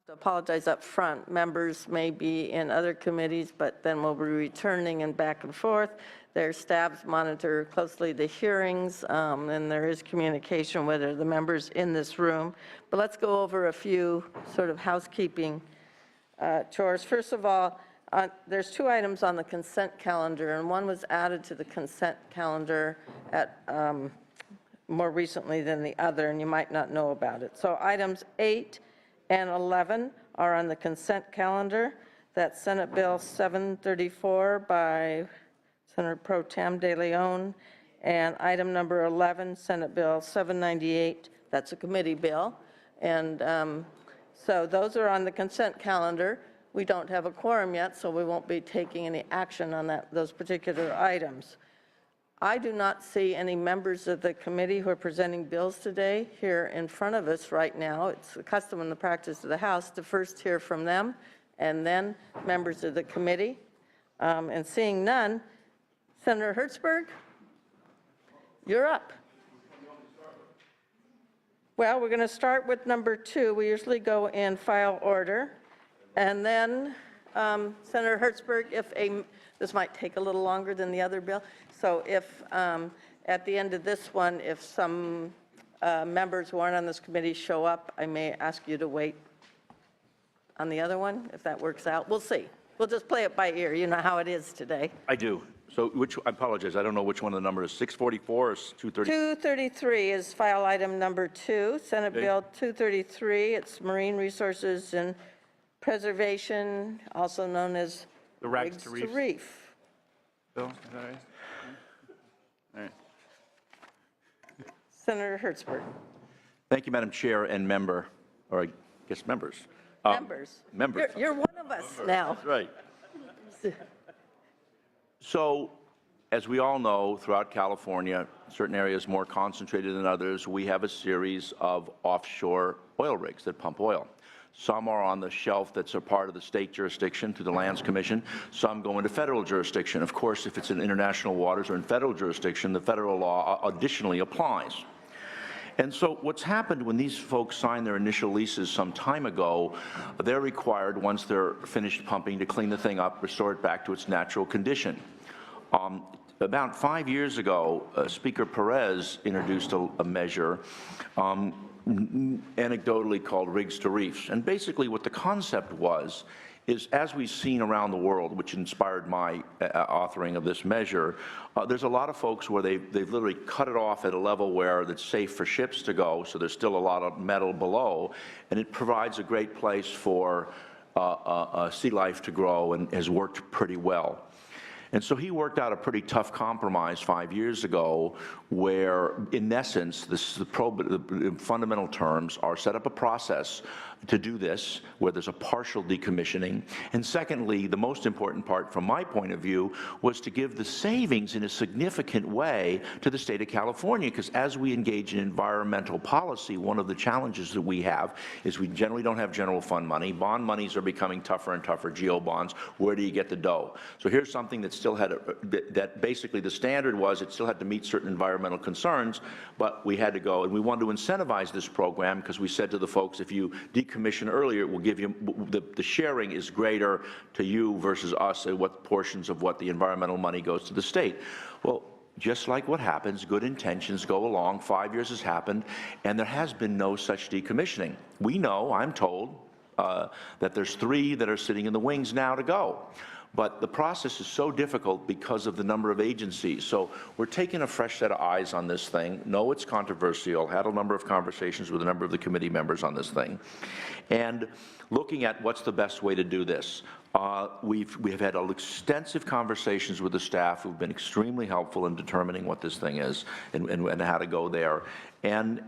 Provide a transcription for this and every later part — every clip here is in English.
to apologize up front. Members may be in other committees, but then we'll be returning and back and forth. Their staffs monitor closely the hearings, and there is communication with the members in this room. But let's go over a few sort of housekeeping chores. First of all, there's 2 items on the consent calendar, and one was added to the consent calendar at more recently than the other, and you might not know about it. So items 8 and 11 are on the consent calendar. That's Senate Bill 734 by Senator Pro Tem De Leon, and item number 11, Senate Bill 798, that's a committee bill. And so those are on the consent calendar. We don't have a quorum yet, so we won't be taking any action on those particular items. I do not see any members of the committee who are presenting bills today here in front of us right now. It's the custom and the practice of the House to first hear from them and then members of the committee. And seeing none, Senator Hertzberg, you're up. Well, we're going to start with number 2. We usually go in file order. And then, Senator Hertzberg, this might take a little longer than the other bill. So if at the end of this one, if some members who aren't on this committee show up, I may ask you to wait on the other one, if that works out. We'll see. We'll just play it by ear. You know how it is today. I do. So I apologize. I don't know which one of the numbers is 644 or 230? 233 is file item number 2, Senate Bill 233. It's Marine Resources and Preservation, also known as the Rights to Reef. Bill, is that right? All right. Senator Hertzberg. Thank you, Madam Chair and member, or I guess members. Members. You're one of us now. That's right. So, as we all know, throughout California, certain areas more concentrated than others, we have a series of offshore oil rigs that pump oil. Some are on the shelf that's a part of the state jurisdiction through the Lands Commission. Some go into federal jurisdiction. Of course, if it's in international waters or in federal jurisdiction, the federal law additionally applies. And so what's happened when these folks sign their initial leases some time ago, they're required, once they're finished pumping, to clean the thing up, restore it back to its natural condition. About 5 years ago, Speaker Perez introduced a measure anecdotally called rigs to reefs. And basically what the concept was is, as we've seen around the world, which inspired my authoring of this measure, there's a lot of folks where they've literally cut it off at a level where it's safe for ships to go, so there's still a lot of metal below, and it provides a great place for sea life to grow and has worked pretty well. And so he worked out a pretty tough compromise 5 years ago where, in essence, the fundamental terms are set up a process to do this, where there's a partial decommissioning. And secondly, the most important part from my point of view was to give the savings in a significant way to the state of California, because as we engage in environmental policy, one of the challenges that we have is we generally don't have general fund money. Bond monies are becoming tougher and tougher, GO bonds. Where do you get the dough? So here's something that still had, that basically the standard was it still had to meet certain environmental concerns, but we had to go, and we wanted to incentivize this program because we said to the folks, if you decommission earlier, it will give you, the sharing is greater to you versus us, and what portions of what the environmental money goes to the state. Well, just like what happens, good intentions go along. 5 years has happened, and there has been no such decommissioning. We know, I'm told, that there's 3 that are sitting in the wings now to go. But the process is so difficult because of the number of agencies. So we're taking a fresh set of eyes on this thing. No, it's controversial. Had a number of conversations with a number of the committee members on this thing. And looking at what's the best way to do this. We've had extensive conversations with the staff who've been extremely helpful in determining what this thing is and how to go there. And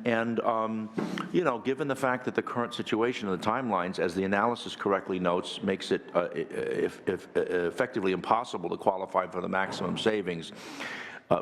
you know, given the fact that the current situation of the timelines, as the analysis correctly notes, makes it effectively impossible to qualify for the maximum savings,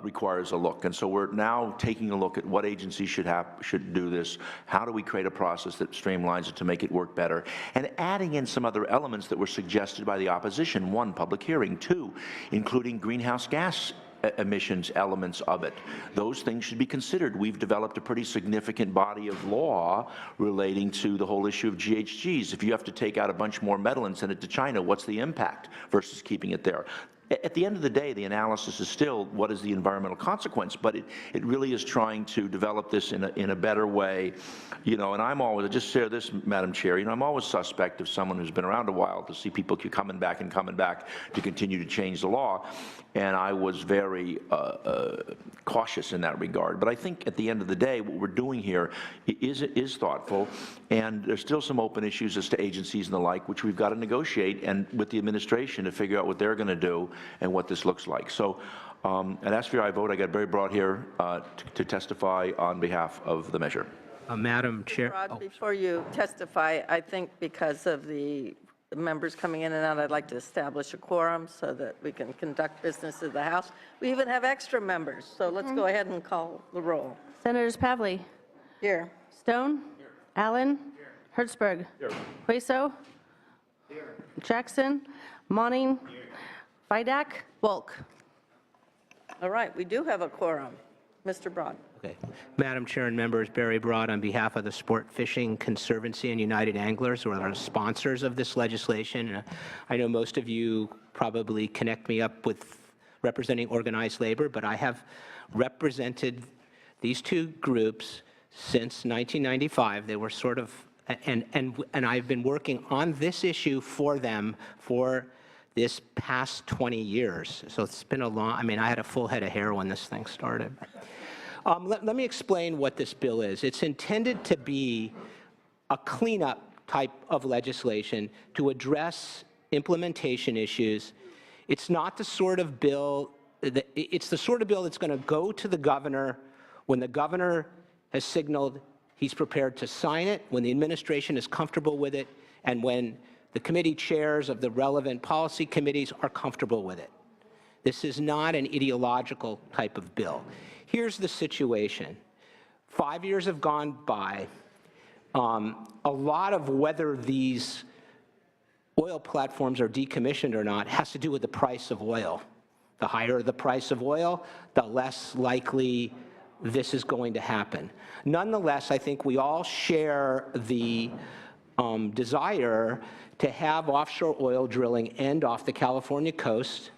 requires a look. And so we're now taking a look at what agencies should do this. How do we create a process that streamlines it to make it work better? And adding in some other elements that were suggested by the opposition. 1, public hearing. 2, including greenhouse gas emissions elements of it. Those things should be considered. We've developed a pretty significant body of law relating to the whole issue of GHGs. If you have to take out a bunch more metal and send it to China, what's the impact versus keeping it there? At the end of the day, the analysis is still what is the environmental consequence, but it really is trying to develop this in a better way. You know, and I'm always, I'll just share this, Madam Chair, you know, I'm always suspect of someone who's been around a while to see people keep coming back and coming back to continue to change the law. And I was very cautious in that regard. But I think at the end of the day, what we're doing here is thoughtful, and there's still some open issues as to agencies and the like, which we've got to negotiate and with the administration to figure out what they're going to do and what this looks like. So, and as for your I vote, I got very broad here to testify on behalf of the measure. Madam Chair. Rod, before you testify, I think because of the members coming in and out, I'd like to establish a quorum so that we can conduct business of the House. We even have extra members, so let's go ahead and call the roll. Senators Pavley, Here. Stone, Allen, Hertzberg, Hueso, Jackson, Monning, Vidak, Volk. All right, we do have a quorum. Mr. Broad. Okay. Madam Chair and members, Barry Broad on behalf of the Sport Fishing Conservancy and United Anglers, who are the sponsors of this legislation. I know most of you probably connect me up with representing organized labor, but I have represented these two groups since 1995. They were sort of, and I've been working on this issue for them for this past 20 years. So it's been a long, I mean, I had a full head of hair when this thing started. Let me explain what this bill is. It's intended to be a cleanup type of legislation to address implementation issues. It's not the sort of bill, it's the sort of bill that's going to go to the governor when the governor has signaled he's prepared to sign it, when the administration is comfortable with it, and when the committee chairs of the relevant policy committees are comfortable with it. This is not an ideological type of bill. Here's the situation. 5 years have gone by. A lot of whether these oil platforms are decommissioned or not has to do with the price of oil. The higher the price of oil, the less likely this is going to happen. Nonetheless, I think we all share the desire to have offshore oil drilling end off the California coast,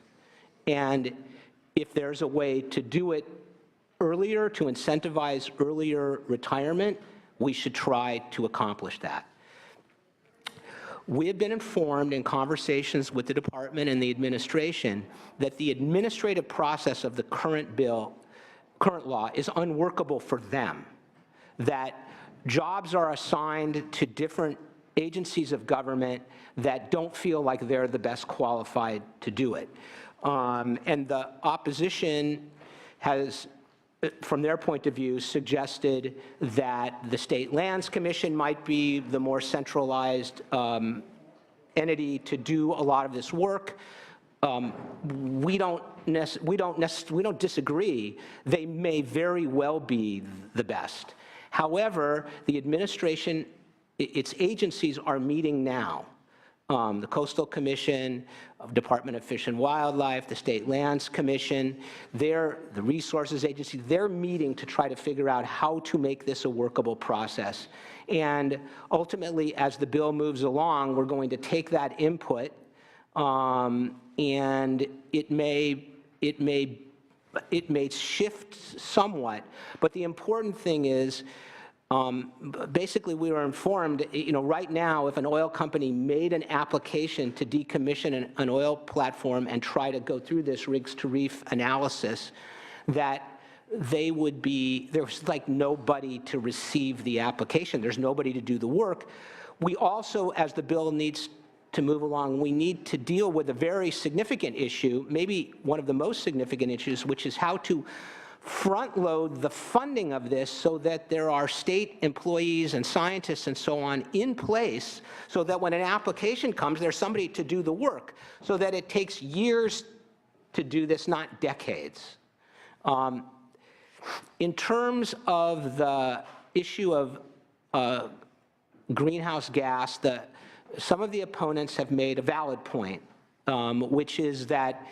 and if there's a way to do it earlier, to incentivize earlier retirement, we should try to accomplish that. We have been informed in conversations with the department and the administration that the administrative process of the current law is unworkable for them, that jobs are assigned to different agencies of government that don't feel like they're the best qualified to do it. And the opposition has, from their point of view, suggested that the State Lands Commission might be the more centralized entity to do a lot of this work. We don't disagree. They may very well be the best. However, the administration, its agencies are meeting now. The Coastal Commission, Department of Fish and Wildlife, the State Lands Commission, the Resources Agency, they're meeting to try to figure out how to make this a workable process. And ultimately, as the bill moves along, we're going to take that input, and it may shift somewhat. But the important thing is, basically, we were informed, right now, if an oil company made an application to decommission an oil platform and try to go through this rigs to reef analysis, that there's like nobody to receive the application. There's nobody to do the work. We also, as the bill needs to move along, we need to deal with a very significant issue, maybe one of the most significant issues, which is how to front-load the funding of this so that there are state employees and scientists and so on in place so that when an application comes, there's somebody to do the work, so that it takes years to do this, not decades. In terms of the issue of greenhouse gas, some of the opponents have made a valid point, which is that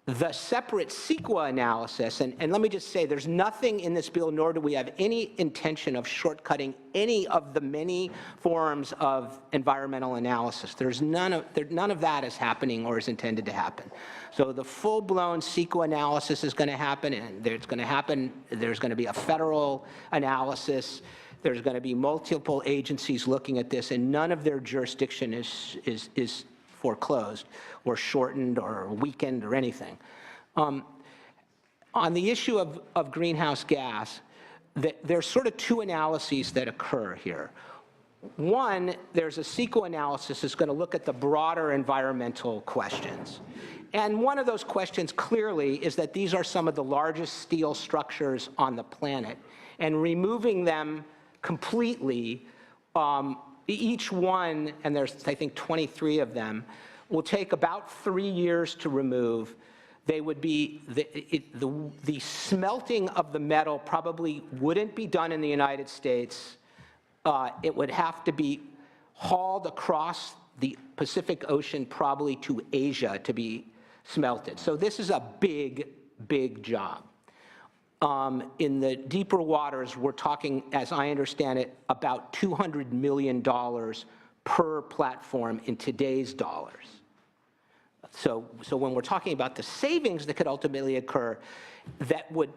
The separate CEQA analysis, and let me just say, there's nothing in this bill, nor do we have any intention of shortcutting any of the many forms of environmental analysis. There's none of that is happening or is intended to happen. So the full-blown CEQA analysis is going to happen, and there's going to be a federal analysis. There's going to be multiple agencies looking at this, and none of their jurisdiction is foreclosed or shortened or weakened or anything. On the issue of greenhouse gas, there's sort of two analyses that occur here. One, there's a CEQA analysis that's going to look at the broader environmental questions. And one of those questions clearly is that these are some of the largest steel structures on the planet. And removing them completely, each one, and there's, I think, 23 of them, will take about 3 years to remove. They would be, the smelting of the metal probably wouldn't be done in the United States. It would have to be hauled across the Pacific Ocean, probably to Asia, to be smelted. So this is a big, big job. In the deeper waters, we're talking, as I understand it, about $200 million per platform in today's dollars. So when we're talking about the savings that could ultimately occur,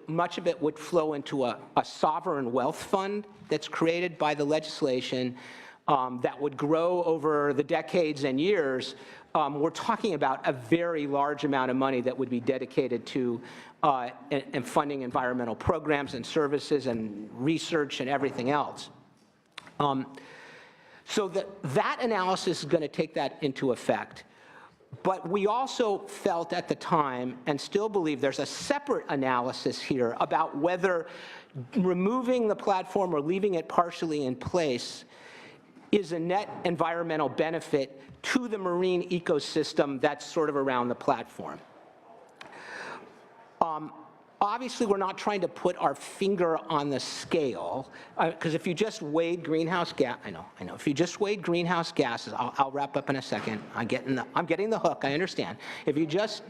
much of it would flow into a sovereign wealth fund that's created by the legislation that would grow over the decades and years. We're talking about a very large amount of money that would be dedicated to and funding environmental programs and services and research and everything else. So that analysis is going to take that into effect. But we also felt at the time, and still believe there's a separate analysis here about whether removing the platform or leaving it partially in place is a net environmental benefit to the marine ecosystem that's sort of around the platform. Obviously, we're not trying to put our finger on the scale, because if you just weighed greenhouse gas, I know, if you just weighed greenhouse gases, I'll wrap up in a second. I'm getting the hook, I understand. If you just,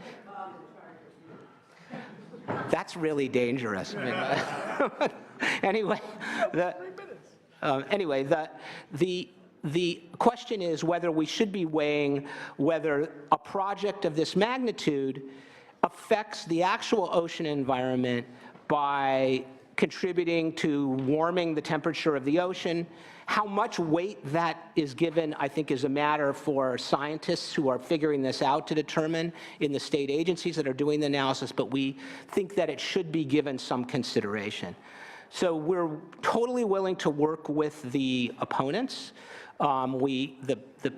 that's really dangerous. Anyway, the question is whether we should be weighing whether a project of this magnitude affects the actual ocean environment by contributing to warming the temperature of the ocean. How much weight that is given, I think, is a matter for scientists who are figuring this out to determine in the state agencies that are doing the analysis, but we think that it should be given some consideration. So we're totally willing to work with the opponents.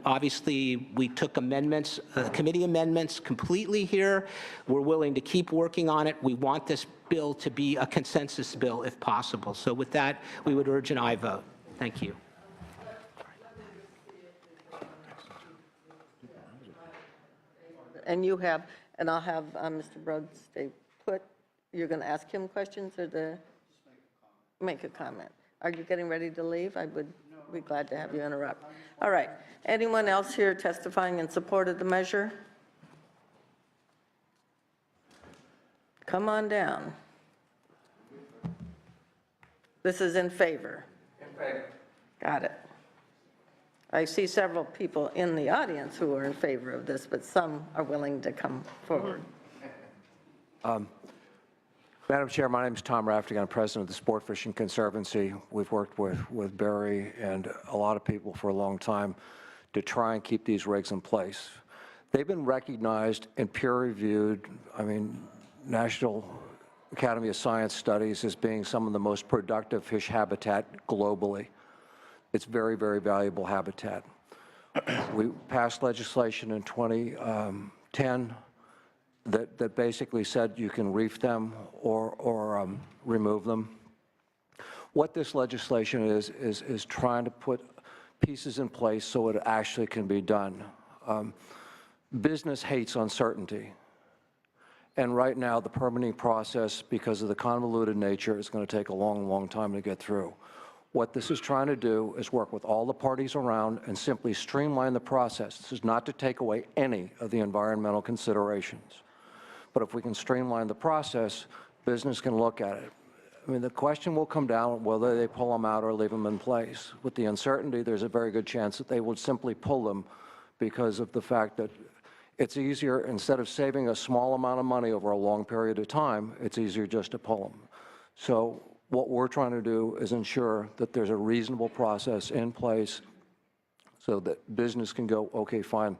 Obviously, we took amendments, committee amendments completely here. We're willing to keep working on it. We want this bill to be a consensus bill if possible. So with that, we would urge an aye vote. Thank you. And you have, and I'll have Mr. Broad stay put. You're going to ask him questions or make a comment? Are you getting ready to leave? I would be glad to have you interrupt. All right. Anyone else here testifying in support of the measure? Come on down. This is in favor. In favor. Got it. I see several people in the audience who are in favor of this, but some are willing to come forward. Madam Chair, my name is Tom Rafferty. I'm president of the Sport Fishing Conservancy. We've worked with Barry and a lot of people for a long time to try and keep these rigs in place. They've been recognized and peer-reviewed, National Academy of Science studies as being some of the most productive fish habitat globally. It's very, very valuable habitat. We passed legislation in 2010 that basically said you can reef them or remove them. What this legislation is trying to put pieces in place so it actually can be done. Business hates uncertainty. And right now, the permitting process, because of the convoluted nature, is going to take a long, long time to get through. What this is trying to do is work with all the parties around and simply streamline the process. This is not to take away any of the environmental considerations. But if we can streamline the process, business can look at it. I mean, the question will come down whether they pull them out or leave them in place. With the uncertainty, there's a very good chance that they would simply pull them because of the fact that it's easier, instead of saving a small amount of money over a long period of time, it's easier just to pull them. So what we're trying to do is ensure that there's a reasonable process in place so that business can go, okay, fine,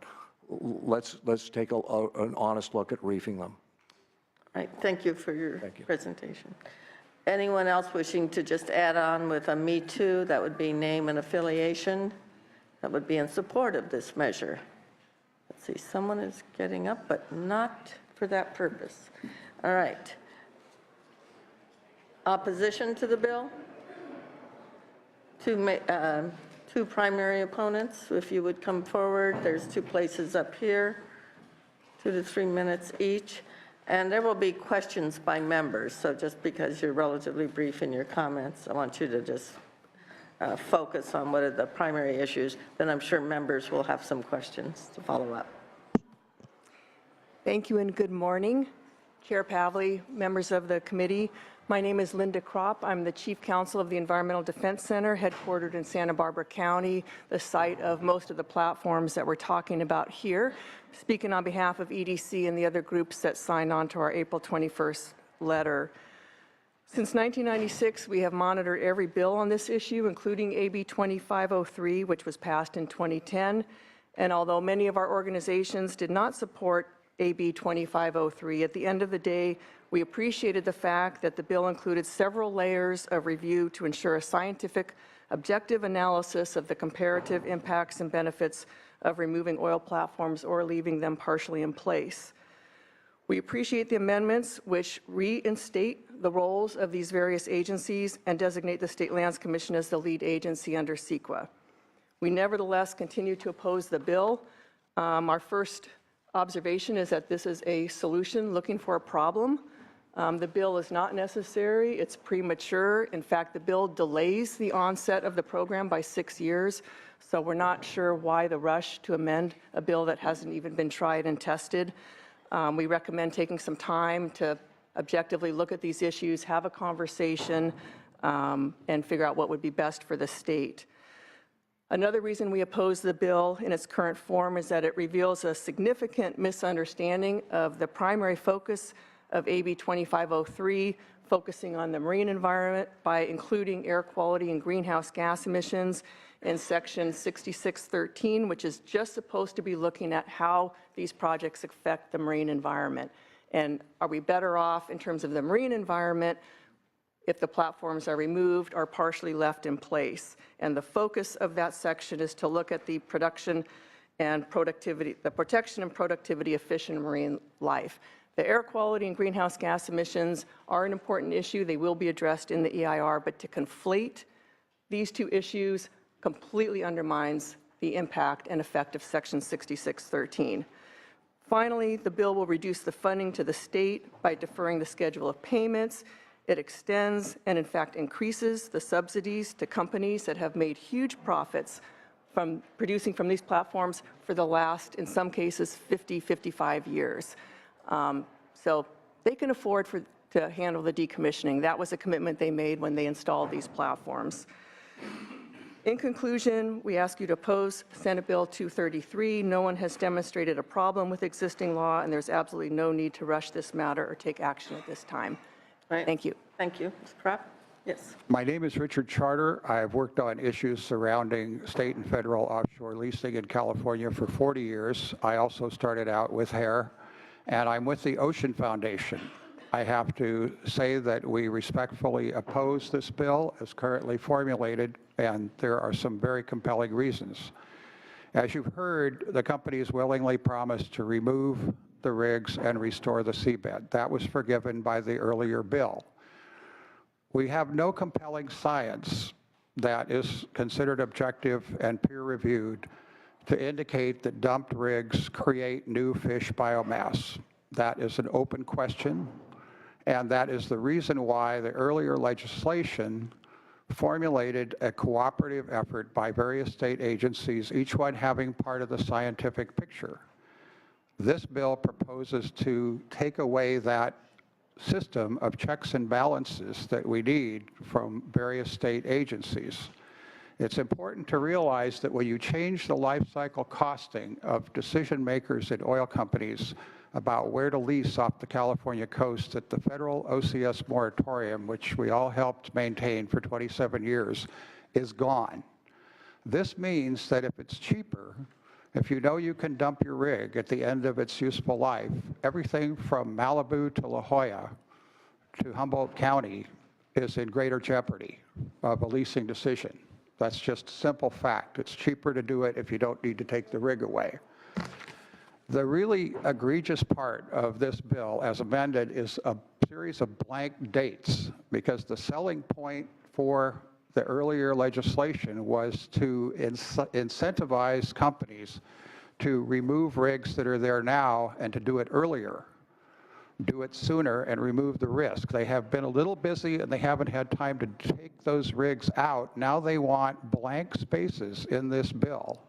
let's take an honest look at reefing them. All right, thank you for your presentation. Anyone else wishing to just add on with a Me Too? That would be name and affiliation. That would be in support of this measure. Let's see, someone is getting up, but not for that purpose. All right. Opposition to the bill? Two primary opponents, if you would come forward. There's two places up here, 2 to 3 minutes each. And there will be questions by members, so just because you're relatively brief in your comments, I want you to just focus on what are the primary issues. Then I'm sure members will have some questions to follow up. Thank you and good morning. Chair Pavley, members of the committee. My name is Linda Kropp. I'm the Chief Counsel of the Environmental Defense Center, headquartered in Santa Barbara County, the site of most of the platforms that we're talking about here, speaking on behalf of EDC and the other groups that signed on to our April 21st letter. Since 1996, we have monitored every bill on this issue, including AB 2503, which was passed in 2010. And although many of our organizations did not support AB 2503, at the end of the day, we appreciated the fact that the bill included several layers of review to ensure a scientific, objective analysis of the comparative impacts and benefits of removing oil platforms or leaving them partially in place. We appreciate the amendments which reinstate the roles of these various agencies and designate the State Lands Commission as the lead agency under CEQA. We nevertheless continue to oppose the bill. Our first observation is that this is a solution looking for a problem. The bill is not necessary, it's premature. In fact, the bill delays the onset of the program by 6 years, so we're not sure why the rush to amend a bill that hasn't even been tried and tested. We recommend taking some time to objectively look at these issues, have a conversation, and figure out what would be best for the state. Another reason we oppose the bill in its current form is that it reveals a significant misunderstanding of the primary focus of AB 2503, focusing on the marine environment by including air quality and greenhouse gas emissions in section 6613, which is just supposed to be looking at how these projects affect the marine environment. And are we better off in terms of the marine environment if the platforms are removed or partially left in place? And the focus of that section is to look at the protection and productivity of fish and marine life. The air quality and greenhouse gas emissions are an important issue. They will be addressed in the EIR, but to conflate these two issues completely undermines the impact and effect of section 6613. Finally, the bill will reduce the funding to the state by deferring the schedule of payments. It extends and in fact increases the subsidies to companies that have made huge profits from producing from these platforms for the last, in some cases, 50, 55 years. So they can afford to handle the decommissioning. That was a commitment they made when they installed these platforms. In conclusion, we ask you to oppose Senate Bill 233. No one has demonstrated a problem with existing law, and there's absolutely no need to rush this matter or take action at this time. Right. Thank you. Thank you. Ms. Kropp? Yes. My name is Richard Charter. I've worked on issues surrounding state and federal offshore leasing in California for 40 years. I also started out with hair, and I'm with the Ocean Foundation. I have to say that we respectfully oppose this bill as currently formulated, and there are some very compelling reasons. As you've heard, the companies willingly promised to remove the rigs and restore the seabed. That was forgiven by the earlier bill. We have no compelling science that is considered objective and peer-reviewed to indicate that dumped rigs create new fish biomass. That is an open question, and that is the reason why the earlier legislation formulated a cooperative effort by various state agencies, each one having part of the scientific picture. This bill proposes to take away that system of checks and balances that we need from various state agencies. It's important to realize that when you change the life cycle costing of decision makers at oil companies about where to lease off the California coast, that the federal OCS moratorium, which we all helped maintain for 27 years, is gone. This means that if it's cheaper, if you know you can dump your rig at the end of its useful life, everything from Malibu to La Jolla to Humboldt County is in greater jeopardy of a leasing decision. That's just a simple fact. It's cheaper to do it if you don't need to take the rig away. The really egregious part of this bill, as amended, is a series of blank dates, because the selling point for the earlier legislation was to incentivize companies to remove rigs that are there now and to do it earlier, do it sooner and remove the risk. They have been a little busy and they haven't had time to take those rigs out. Now they want blank spaces in this bill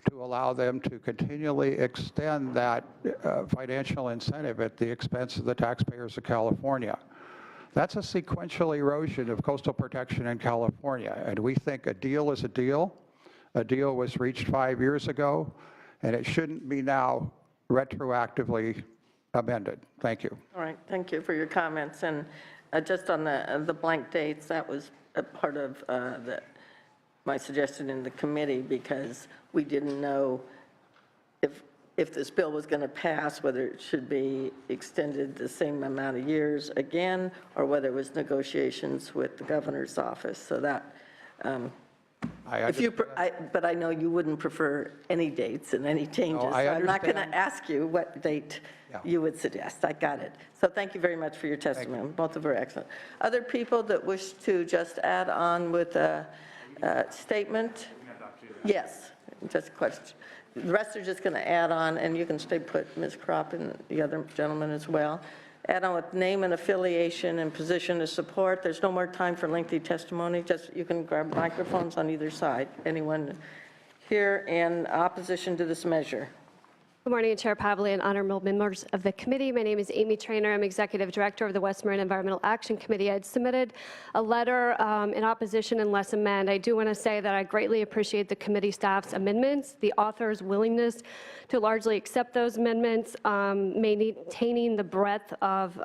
to allow them to continually extend that financial incentive at the expense of the taxpayers of California. That's a sequential erosion of coastal protection in California, and we think a deal is a deal. A deal was reached 5 years ago, and it shouldn't be now retroactively amended. Thank you. All right, thank you for your comments. And just on the blank dates, that was a part of my suggestion in the committee, because we didn't know if this bill was going to pass, whether it should be extended the same amount of years again, or whether it was negotiations with the governor's office. So that, but I know you wouldn't prefer any dates and any changes. No, so I I'm not going to understand. ask you what date you would suggest. I got it. So thank you very much for your testimony. Both of you are excellent. Other people that wish to just add on with a statement? Yes, just a question. The rest are just going to add on, and you can stay put, Ms. Kropp and the other gentleman as well. Add on with name and affiliation and position of support. There's no more time for lengthy testimony. Just, you can grab microphones on either side. Anyone here in opposition to this measure? Good morning, Chair Pavley and honorable members of the committee. My name is Amy Trainer. I'm Executive Director of the West Marin Environmental Action Committee. I had submitted a letter in opposition and less amend. I do want to say that I greatly appreciate the committee staff's amendments, the author's willingness to largely accept those amendments, maintaining the breadth of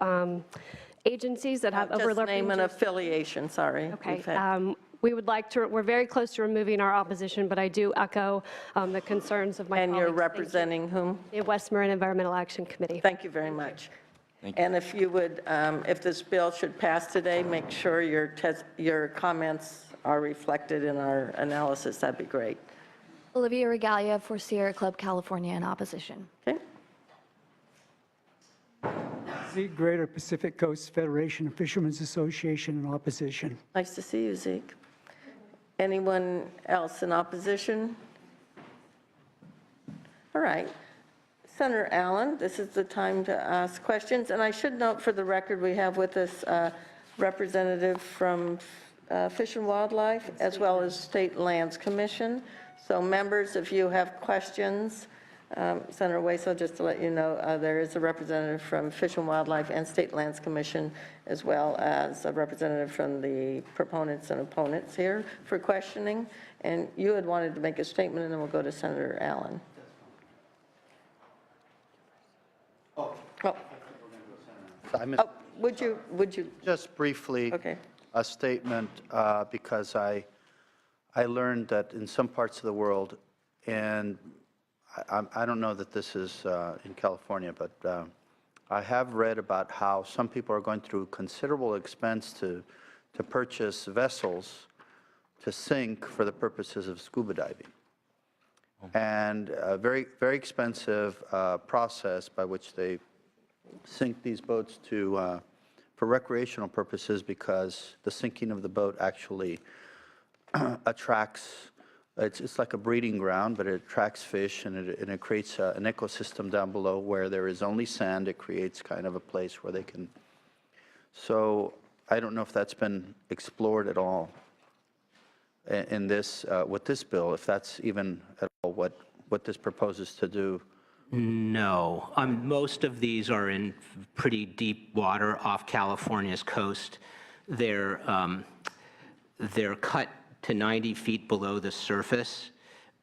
agencies that have overlapping. Just name and affiliation, sorry. Okay. We would like to, we're very close to removing our opposition, but I do echo the concerns of my colleagues. And you're Thank you. representing whom? The West Marin Environmental Action Committee. Thank you very much. And if you would, if this bill should pass today, make sure your comments are reflected in our analysis. That'd be great. Olivia Regalia for Sierra Club California in opposition. Okay. Zeke, Greater Pacific Coast Federation of Fishermen's Association in opposition. Nice to see you, Zeke. Anyone else in opposition? All right. Senator Allen, this is the time to ask questions. And I should note for the record, we have with us a representative from Fish and Wildlife, as well as State Lands Commission. So members, if you have questions, Senator Hueso, just to let you know, there is a representative from Fish and Wildlife and State Lands Commission, as well as a representative from the proponents and opponents here for questioning. And you had wanted to make a statement, and then we'll go to Senator Allen. Would you? Just briefly, Okay. a statement, because I learned that in some parts of the world, and I don't know that this is in California, but I have read about how some people are going through considerable expense to purchase vessels to sink for the purposes of scuba diving. And a very, very expensive process by which they sink these boats for recreational purposes, because the sinking of the boat actually attracts, it's like a breeding ground, but it attracts fish, and it creates an ecosystem down below where there is only sand. It creates kind of a place where they can. So I don't know if that's been explored at all in this, with this bill, if that's even at all what this proposes to do No. Most of these are in pretty deep water off California's coast. They're cut to 90 feet below the surface.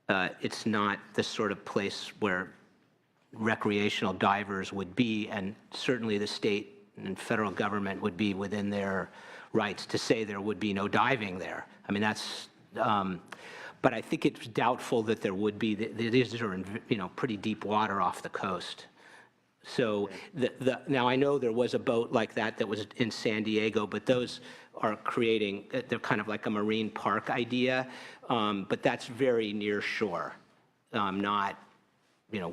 It's not the sort of place where recreational divers would be, and certainly the state and federal government would be within their rights to say there would be no diving there. I mean, that's, but I think it's doubtful that there would be. These are in, pretty deep water off the coast. So now I know there was a boat like that was in San Diego, but those are creating, they're kind of like a marine park idea, but that's very near shore, not,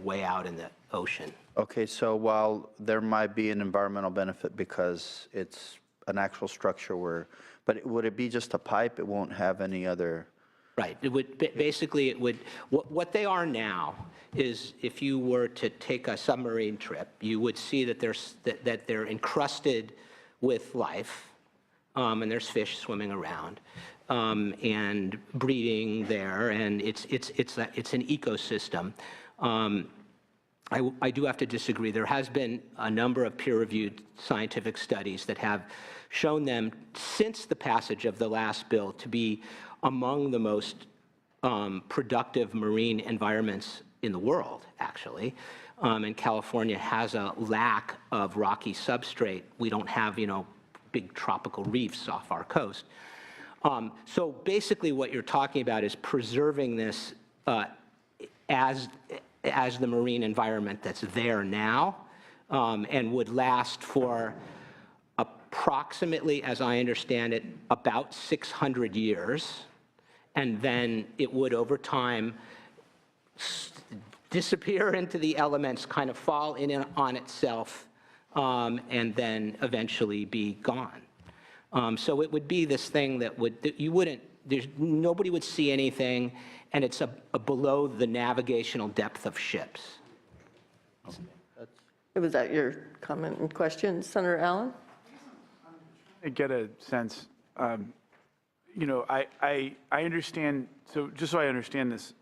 way out in the ocean. Okay, so while there might be an environmental benefit because it's an actual structure but would it be just a pipe? It won't have any other? Right. It would basically, it would, what they are now is if you were to take a submarine trip, you would see that they're encrusted with life, and there's fish swimming around, and breeding there, and it's an ecosystem. I do have to disagree. There has been a number of peer-reviewed scientific studies that have shown them, since the passage of the last bill, to be among the most productive marine environments in the world, actually. And California has a lack of rocky substrate. We don't have, big tropical reefs off our coast. So basically what you're talking about is preserving this as the marine environment that's there now, and would last for approximately, as I understand it, about 600 years. And then it would, over time, disappear into the elements, kind of fall in on itself, and then eventually be gone. So it would be this thing that nobody would see anything, and it's below the navigational depth of ships. Was that your comment and question, Senator Allen? I get a sense, I understand, so just so I understand this,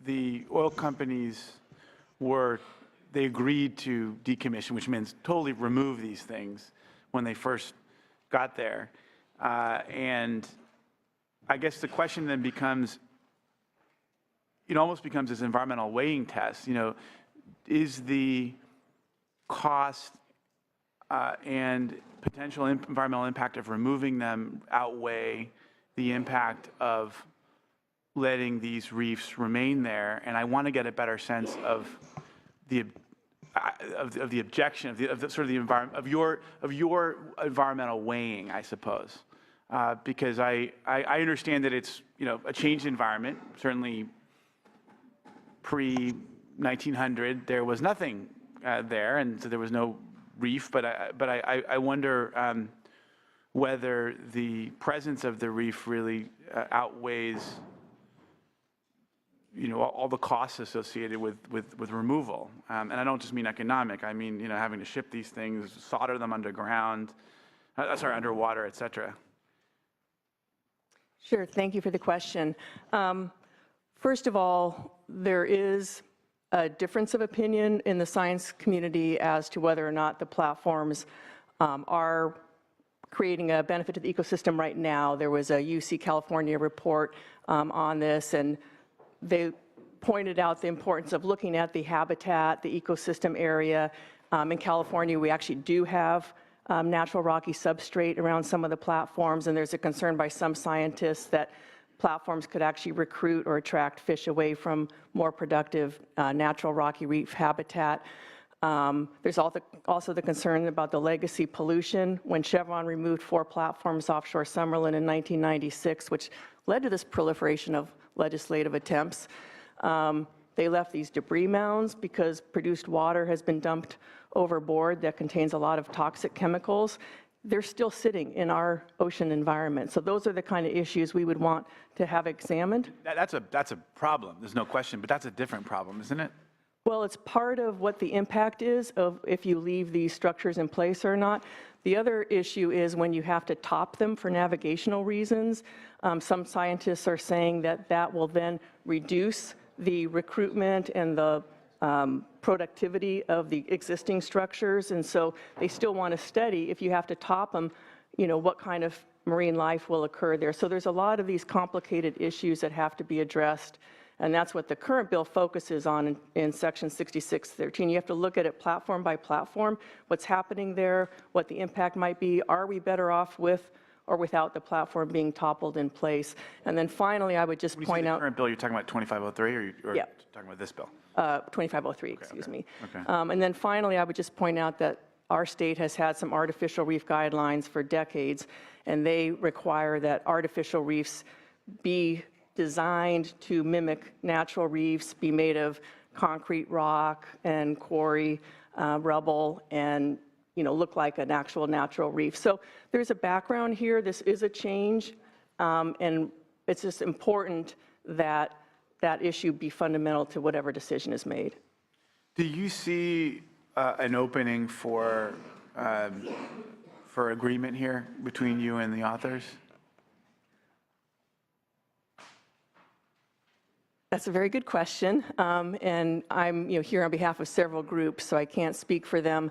the oil companies they agreed to decommission, which means totally remove these things when they first got there. And I guess the question then becomes, it almost becomes this environmental weighing test, is the cost and potential environmental impact of removing them outweigh the impact of letting these reefs remain there? And I want to get a better sense of the objection, of the sort of the environment, of your environmental weighing, I suppose, because I understand that it's a changed environment. Certainly, pre-1900, there was nothing there, and so there was no reef. But I wonder whether the presence of the reef really outweighs all the costs associated with removal. And I don't just mean economic. I mean, having to ship these things, solder them underground, underwater, et cetera. Sure, thank you for the question. First of all, there is a difference of opinion in the science community as to whether or not the platforms are creating a benefit to the ecosystem right now. There was a UC California report on this, and they pointed out the importance of looking at the habitat, the ecosystem area. In California, we actually do have natural rocky substrate around some of the platforms, and there's a concern by some scientists that platforms could actually recruit or attract fish away from more productive natural rocky reef habitat. There's also the concern about the legacy pollution. When Chevron removed 4 platforms offshore Summerlin in 1996, which led to this proliferation of legislative attempts, they left these debris mounds because produced water has been dumped overboard that contains a lot of toxic chemicals. They're still sitting in our ocean environment. So those are the kind of issues we would want to have examined. That's a problem, there's no question, but that's a different problem, isn't it? Well, it's part of what the impact is of if you leave these structures in place or not. The other issue is when you have to top them for navigational reasons. Some scientists are saying that that will then reduce the recruitment and the productivity of the existing structures, and so they still want to study, if you have to top them, what kind of marine life will occur there. So there's a lot of these complicated issues that have to be addressed, and that's what the current bill focuses on in Section 6613. You have to look at it platform by platform, what's happening there, what the impact might be. Are we better off with or without the platform being toppled in place? And then finally, I would just When you say point the out. current bill, you're talking about 2503, or Yeah. talking about this bill? 2503, excuse me. Okay. And then finally, I would just point out that our state has had some artificial reef guidelines for decades, and they require that artificial reefs be designed to mimic natural reefs, be made of concrete rock and quarry rubble, and look like an actual natural reef. So there's a background here. This is a change, and it's just important that that issue be fundamental to whatever decision is made. Do you see an opening for agreement here between you and the authors? That's a very good question, and I'm here on behalf of several groups, so I can't speak for them.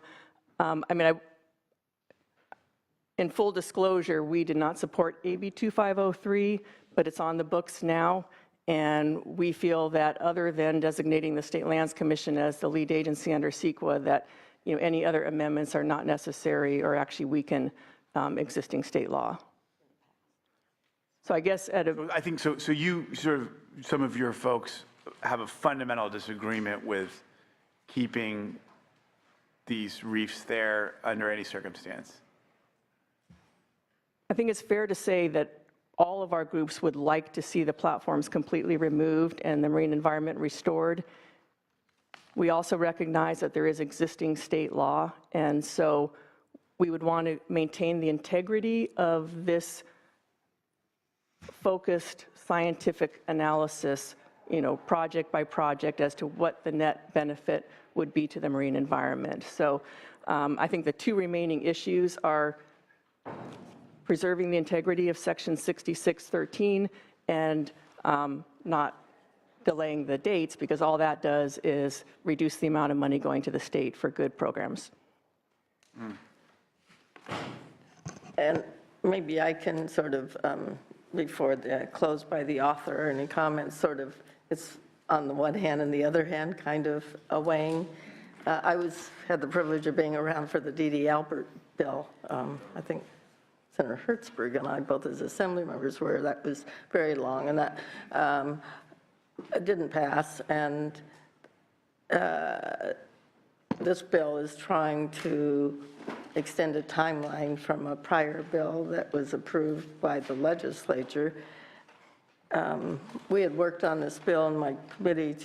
In full disclosure, we did not support AB 2503, but it's on the books now, and we feel that other than designating the State Lands Commission as the lead agency under CEQA, that any other amendments are not necessary or actually weaken existing state law. So I guess I think so. So you some of your folks have a fundamental disagreement with keeping these reefs there under any circumstance. I think it's fair to say that all of our groups would like to see the platforms completely removed and the marine environment restored. We also recognize that there is existing state law, and so we would want to maintain the integrity of this focused scientific analysis, project by project, as to what the net benefit would be to the marine environment. So I think the two remaining issues are preserving the integrity of Section 6613 and not delaying the dates, because all that does is reduce the amount of money going to the state for good programs. And maybe I can sort of, before the close by the author, any comments, it's on the one hand and the other hand, kind of a weighing. I had the privilege of being around for the D.D. Albert bill. I think Senator Hertzberg and I, both as assembly members, were. That was very long, and that it didn't pass. And this bill is trying to extend a timeline from a prior bill that was approved by the legislature. We had worked on this bill in my committee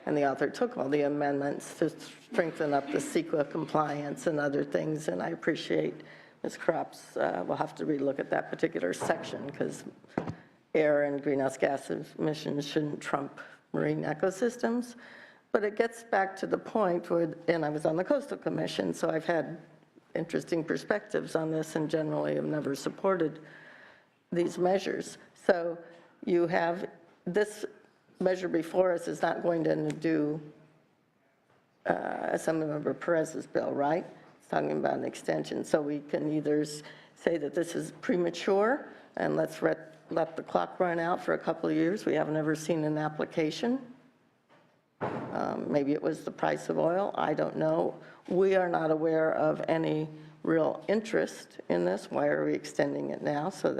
and the author took all the amendments to strengthen up the CEQA compliance and other things, and I appreciate Ms. Kropp's, we'll have to relook at that particular section, because air and greenhouse gas emissions shouldn't trump marine ecosystems. But it gets back to the point where, and I was on the Coastal Commission, so I've had interesting perspectives on this, and generally have never supported these measures. So you have this measure before us is not going to do Assemblymember Perez's bill, right? It's talking about an extension. So we can either say that this is premature and let's let the clock run out for a couple of years. We haven't ever seen an application. Maybe it was the price of oil. I don't know. We are not aware of any real interest in this. Why are we extending it now? So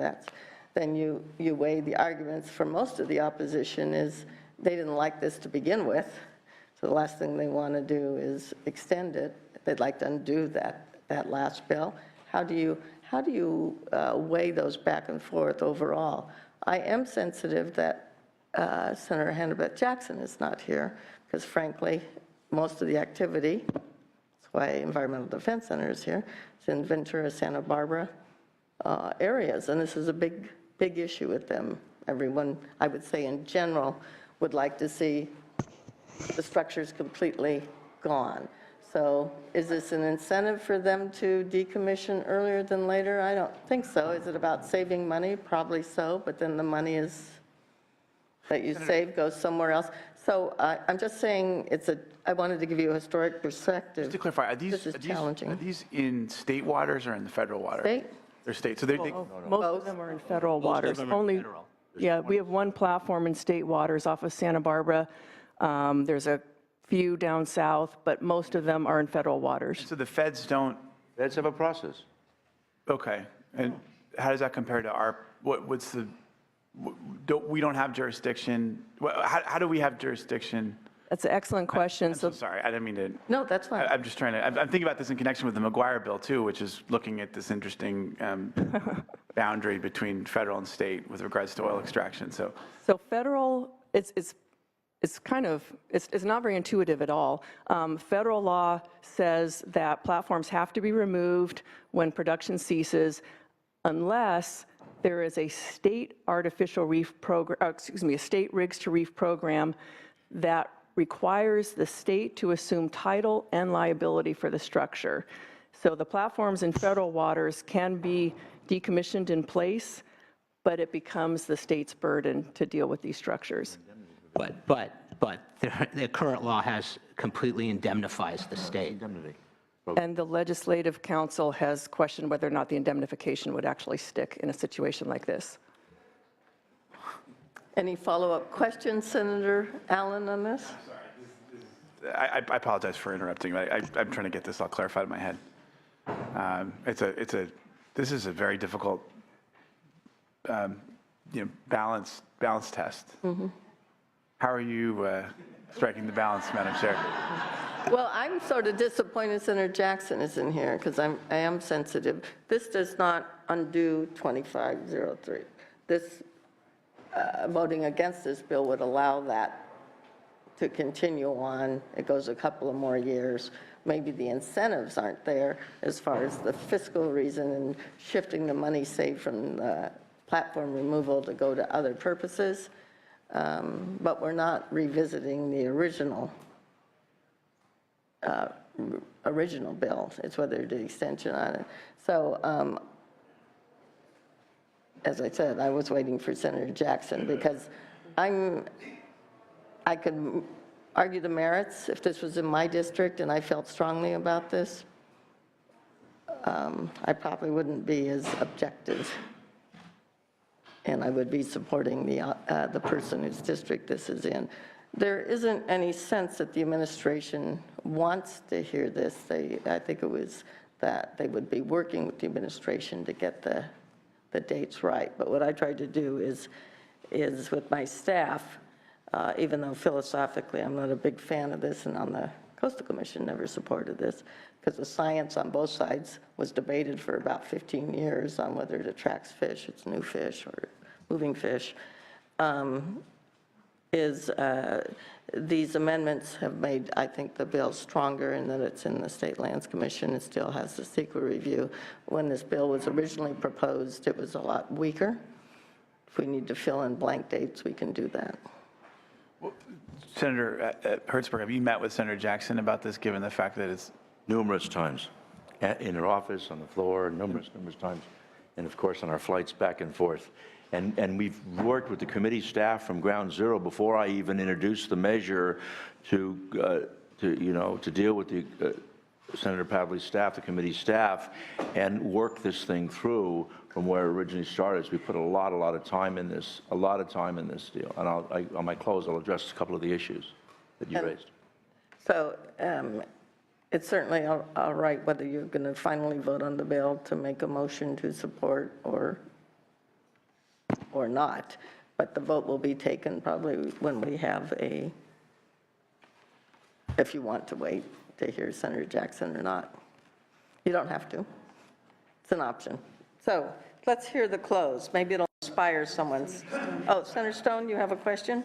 then you weigh the arguments for most of the opposition is they didn't like this to begin with. So the last thing they want to do is extend it. They'd like to undo that last bill. How do you weigh those back and forth overall? I am sensitive that Senator Hannah-Beth Jackson is not here, because frankly, most of the activity, that's why Environmental Defense Center is here, it's in Ventura, Santa Barbara areas, and this is a big issue with them. Everyone, I would say in general, would like to see the structures completely gone. So is this an incentive for them to decommission earlier than later? I don't think so. Is it about saving money? Probably so, but then the money that you save goes somewhere else. So I'm just saying, I wanted to give you a historic perspective. Just to clarify, This is challenging. are these in state waters or in the federal waters? State? They're state, so they, Most of them are in federal waters. them are Only, federal. yeah, we have one platform in state waters off of Santa Barbara. There's a few down south, but most of them are in federal waters. so the feds don't, Let's have a process. okay. And how does that compare to our, what's the, we don't have jurisdiction, how do we have jurisdiction? That's an excellent question. I'm so sorry, I didn't mean to. No, that's fine. I'm just trying to, I'm thinking about this in connection with the McGuire bill too, which is looking at this interesting boundary between federal and state with regards to oil extraction, so. So federal, it's kind of, it's not very intuitive at all. Federal law says that platforms have to be removed when production ceases unless there is a state artificial reef program, a state rigs to reef program that requires the state to assume title and liability for the structure. So the platforms in federal waters can be decommissioned in place, but it becomes the state's burden to deal with these structures. But the current law has completely indemnifies the state. And the Legislative Council has questioned whether or not the indemnification would actually stick in a situation like this. Any follow-up questions, Senator Allen, on this? I apologize for interrupting. I'm trying to get this all clarified in my head. This is a very difficult, balance test. How are you striking the balance, Madam Chair? Well, I'm sort of disappointed Senator Jackson isn't here because I am sensitive. This does not undo 2503. This voting against this bill would allow that to continue on. It goes a couple of more years. Maybe the incentives aren't there as far as the fiscal reason and shifting the money saved from the platform removal to go to other purposes. But we're not revisiting the original bill. It's whether the extension on it. So as I said, I was waiting for Senator Jackson because I could argue the merits if this was in my district and I felt strongly about this. I probably wouldn't be as objective, and I would be supporting the person whose district this is in. There isn't any sense that the administration wants to hear this. I think it was that they would be working with the administration to get the dates right. But what I tried to do is with my staff, even though philosophically I'm not a big fan of this, and on the Coastal Commission never supported this, because the science on both sides was debated for about 15 years on whether it attracts fish, it's new fish or moving fish, these amendments have made, I think, the bill stronger in that it's in the State Lands Commission. It still has the secret review. When this bill was originally proposed, it was a lot weaker. If we need to fill in blank dates, we can do that. Well, Senator Hertzberg, have you met with Senator Jackson about this, given the fact that it's... Numerous times, in her office, on the floor, numerous times, and of course on our flights back and forth. And we've worked with the committee staff from ground zero before I even introduced the measure to deal with the Senator Pavley's staff, the committee staff, and work this thing through from where it originally started. So we put a lot of time in this, deal. And on my close, I'll address a couple of the issues that you raised. So it's certainly all right whether you're going to finally vote on the bill to make a motion to support or not, but the vote will be taken probably when we have if you want to wait to hear Senator Jackson or not. You don't have to. It's an option. So let's hear the close. Maybe it'll inspire someone's. Oh, Senator Stone, you have a question?